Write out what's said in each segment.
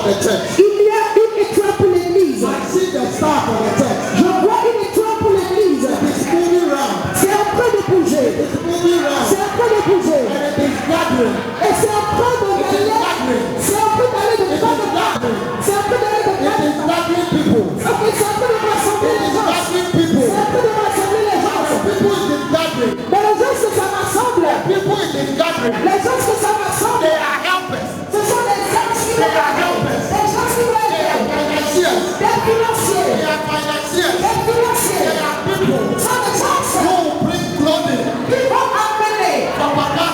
for the church. Il y a une étoile pour l'église. I see the star for the church. Je vois une étoile pour l'église. It's moving round. C'est en train de bouger. It's moving round. C'est en train de bouger. And it is gathering. Et c'est en train de d'aller. C'est en train d'aller de It is gathering. C'est en train d'aller de It is gathering people. C'est en train de rassembler It les is gens. gathering people. C'est en train de rassembler les gens. People it is gathering. Mais les gens que ça rassemble. People it is gathering. Les gens que ça rassemble. They are helpers. Ce sont des gens qui They are helpers. des gens qui vont They are aider. financiers. Des financiers. They are financiers. Des financiers. They are people Ce sont des gens who bring clothing qui vont amener. for Papa.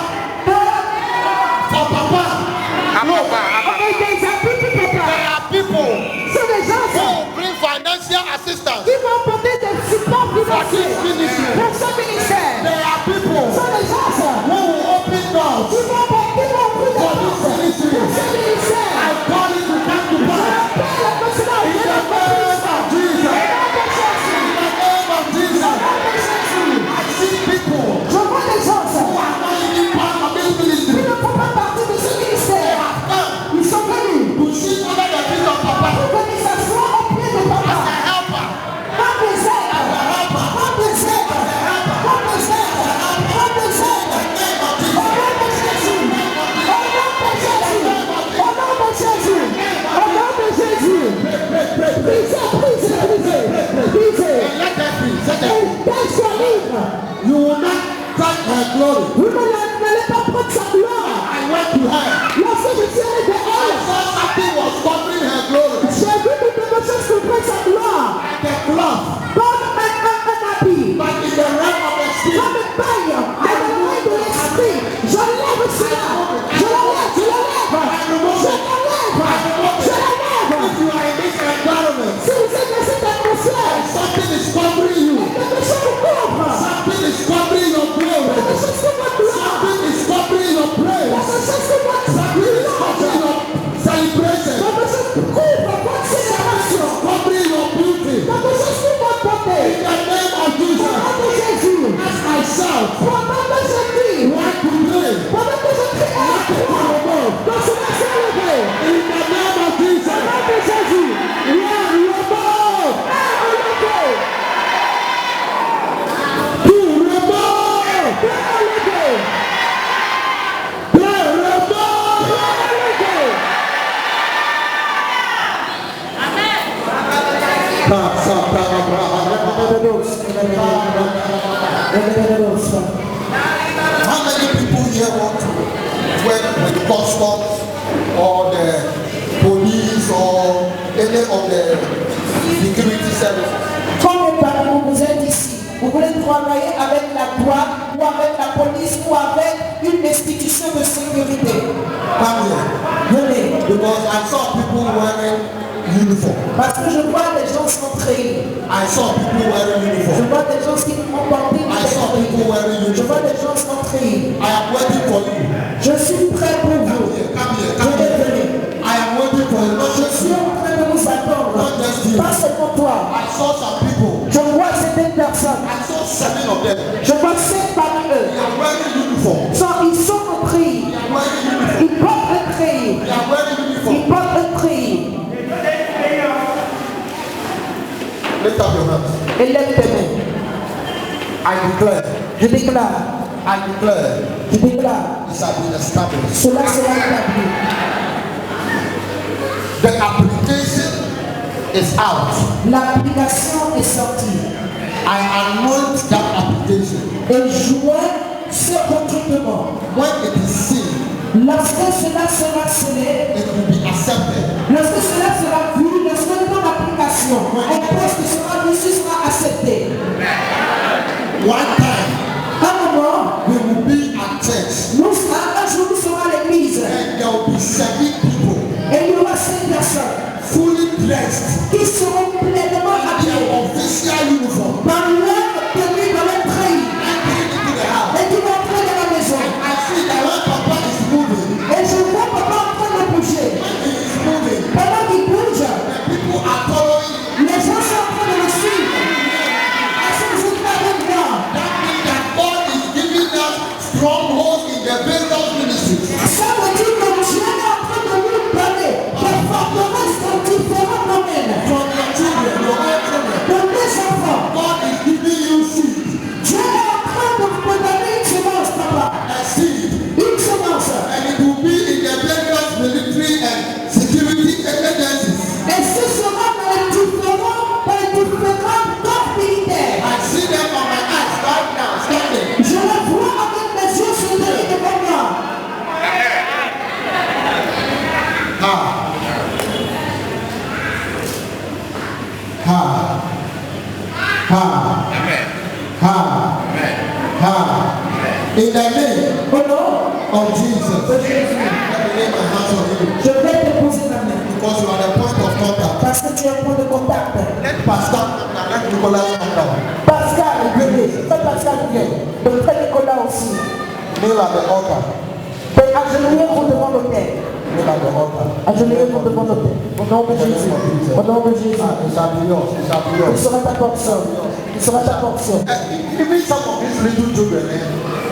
For Papa. Et des habits pour There papa. are people Ce sont des gens who bring financial assistance qui vont porter des supports for financiers. this ministry. Pour ce ministère. There are people Ce sont des gens who will open doors qui vont ouvrir des for this portes. ministry. Pour ce ministère. I call it to come to pass. La personne In the name of Jesus. In the name of Jesus. I see people Je vois des gens who are not even part of this qui ministry. ne font pas partie de ce They ministère. have come Ils sont venus to sit under the feet of Papa pour venir s'asseoir au pied de as papa. a helper. Pas de zèle. Pas de zèle. Pas de zèle. Pas de zèle. Au nom de Jésus. Au nom de Jésus. Au nom de Jésus. Au nom de Jésus. Brisez, brisez, brisez. Brisez. And let them be. Set them Et qu'elle soit libre. free. You will not touch her glory. Vous n'allez pas prendre sa gloire. I went to her. Lorsque je suis allé de I elle, saw something was covering her glory. j'ai vu que quelque chose couvrait sa gloire. Like a cloth. Comme un habit. But in the realm of the spirit. Comme une paille. Dans le monde de l'esprit. Je lève cela. Je la lève. Je la lève. Je la lève. Je la lève. If you are in this environment, Si vous êtes dans cette atmosphère, something is covering you. quelque chose vous couvre. Something is covering your glory. Quelque chose couvre votre gloire. Something is covering your praise. Quelque chose couvre votre Something is covering your celebration. quelque chose couvre votre célébration. Covering your beauty. Quelque chose couvre votre beauté. In the name of Au Jesus. nom de Jésus. As I shout, Pendant que je prie. want to pray. Pendant que je prie. Quand cela s'est levé. In the name of Jesus. Au nom de Jésus. Lord, remove. Enlevé. To remove. Enlevé. To remove. Enlevé. How many people here want to work with customs or the police or any of the security services? Combien parmi vous êtes ici? Vous voulez travailler avec la douane ou avec la police ou avec une institution de sécurité? Come here. Venez. Because I saw people wearing uniform. Parce que je vois des gens s'entraîner. I saw people wearing Je uniform. vois des gens qui ont porté I saw people wearing Je vois uniform. des gens s'entraîner. I am waiting for you. Je suis prêt pour Come vous. here, come here, Je come vais here. venir. I am waiting for you. Not Je just suis you. en train de vous attendre. Not just you. Pas seulement toi. I saw some people. Je vois certaines personnes. I saw 7 of them. Je vois 7 parmi eux. They are wearing uniform. Ils sont en prix. They are wearing uniform. Ils portent un prix. They are wearing uniform. Ils portent un prix. Lift up your hands. Et lève tes mains. I declare. Je déclare. I declare. Je déclare. It shall be established. Cela sera établi. The application is out. L'application est sortie. I anoint that application. Et joins ce recrutement. When it is seen, Lorsque cela sera scellé, it will be accepted. lorsque cela sera vu, lorsque dans l'application, un poste sera reçu, sera accepté. One time, Un moment, we will be at church un jour nous serons à l'église and there will be 7 people et il y aura 5 personnes fully dressed qui seront pleinement in habillées their official uniform par leur tenue, dans leur treillis entering into the house. et qui vont entrer dans la maison. I see that when Papa is moving, Et je vois papa en train de bouger. when he is moving, Pendant qu'il bouge, the people are following. les gens sont en train de le suivre. Est-ce que vous êtes avec moi? That In the name of Jesus. Let me lay my hands on you. Je vais te poser la main. Because you are the point of contact. Parce que tu es un point de contact. Let Pastor and let Nicolas come down. Pascal, venez. Fais Pascal vienne. Donc fais Nicolas aussi. Kneel at the altar. Et agenouillez-vous devant l'autel. Kneel at the altar. Agenouillez-vous devant l'autel. Au nom de Jésus. Au nom de Jésus. It shall be yours. It shall be Il yours. sera ta portion. Il sera ta portion. Even some of these little children,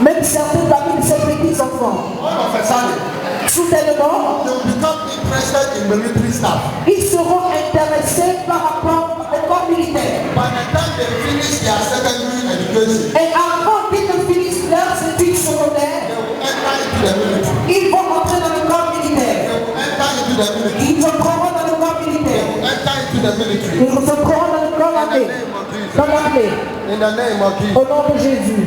Même certains parmi ces petits enfants, all of a sudden, soudainement, they will become interested in military stuff. ils seront intéressés par rapport au corps militaire. By the time they finish their secondary education, Et avant qu'ils ne finissent leurs études secondaires, they will enter into the military. ils vont entrer dans le corps militaire. They will enter into the military. Ils entreront dans le corps They militaire. will enter into the military. Ils entreront dans le corps armé. Dans l'armée. In the name of Jesus. Au nom de Jésus.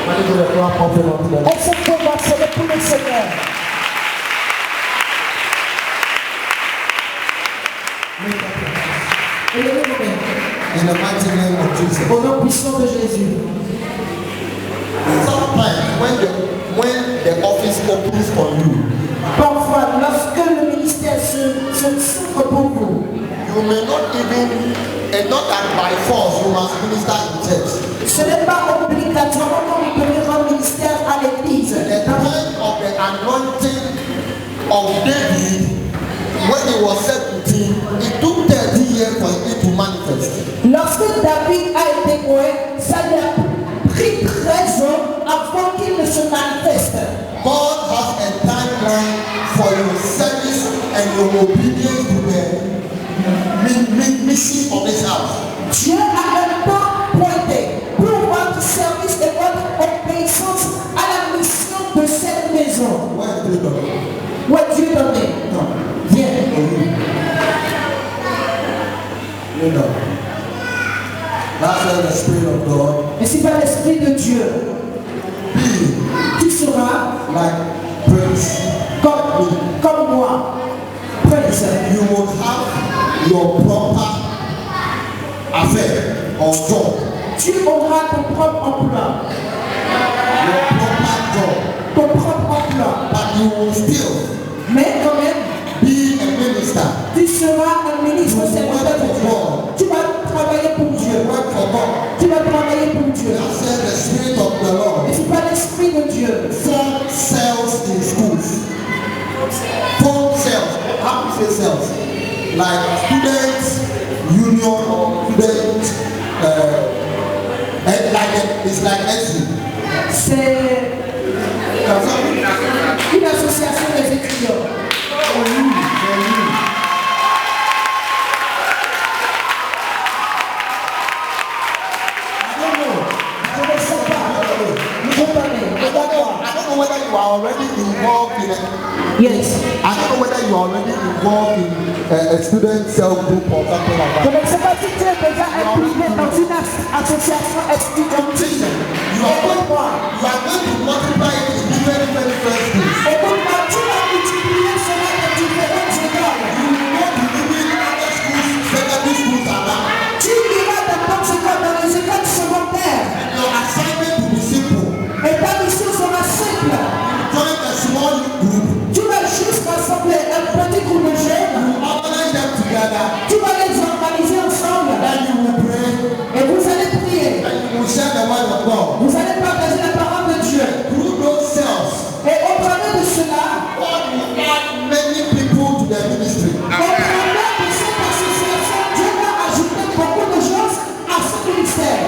Et cette combat, c'est le pour le Seigneur. In the mighty name of Jesus. Au nom puissant de Jésus. Sometimes when the office opens for you, Parfois, lorsque le ministère s'ouvre pour vous, you may not even, and not that by force, you must minister in church. ce n'est pas obligatoirement qu'on peut venir au ministère à l'église. The time of the anointing of David, when he was 17, it took 30 years for it to manifest. Lorsque David a été roi, ça lui a pris 13 ans avant qu'il ne se manifeste. God has a timeline for your service and your obedience to the mission of this house. Dieu a un temps pointé pour votre service et votre obéissance à la mission de cette maison. Where is it going? Où est Dieu donné? Viens. You know. That's where the Spirit of God Et si par l'Esprit de Dieu, be tu seras like Prince. comme moi, Prince. You will have your proper affair or job. Tu auras ton propre emploi, Your proper job. ton propre emploi. But you will still Mais quand même, be a minister. tu seras un ministre serviteur de Dieu. Tu vas travailler pour Dieu. Work for God. Tu vas travailler pour Dieu. That's where the Spirit of the Lord. Et c'est par l'Esprit de Dieu. Form cells in schools. Form cells. How do you say cells? Like students union or students it's like SU. C'est une association des étudiants. I don't know whether you are already involved in Yes. I don't know whether you are already involved in a student cell group or something like Je that. ne sais pas si tu es déjà impliqué dans une association étudiantine. You are going to multiply it in different schools. Écoute-moi, tu vas multiplier cela de différentes écoles. You will not be living in other schools, secondary schools around. Tu iras dans d'autres écoles, dans les écoles secondaires. Your assignment will be simple. Et ta mission sera simple. Join a small group. Tu vas juste rassembler un petit groupe de jeunes. Organize them together. Tu vas les organiser ensemble. Then you will pray. Et vous allez prier. And you will share the word of God. Vous allez partager la parole de Dieu. Through those cells, Et au travers de cela, God will add many people to the ministry. au travers de cette association, Dieu va ajouter beaucoup de choses à ce ministère.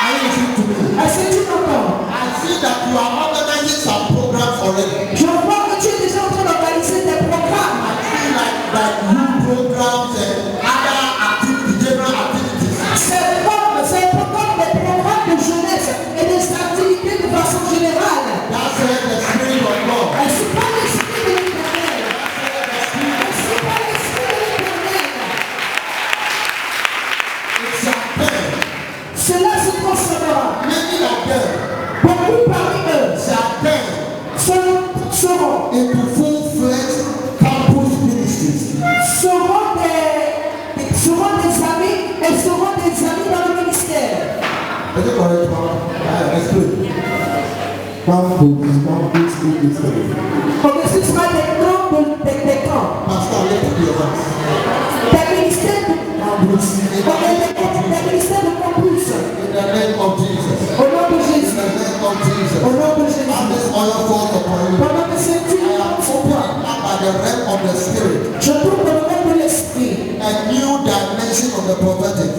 Are you listening to me? Est-ce que tu m'entends? I see that you are organizing some programs already. Je vois que tu es déjà en train d'organiser des programmes. I feel like youth programs and other activities, general activities. C'est comme des programmes de jeunesse et des activités de façon générale. That's where the Spirit of God. Et c'est pas l'esprit de l'Éternel. Et c'est pas l'esprit de l'Éternel. It's your pen. Cela se transformera. Many of them Beaucoup parmi eux shall turn seront into full-fledged campus ministries. seront Ok, ce sera des camps. Pastor, lift up your hands. Des ministères de campus. In the name of Jesus. Au nom de In Jésus. the name of Jesus. Au nom de As Jésus. this oil falls upon you, Pendant que cette I huile am opening up by the realm of the Spirit je trouve dans le monde de l'esprit a new dimension of the prophetic.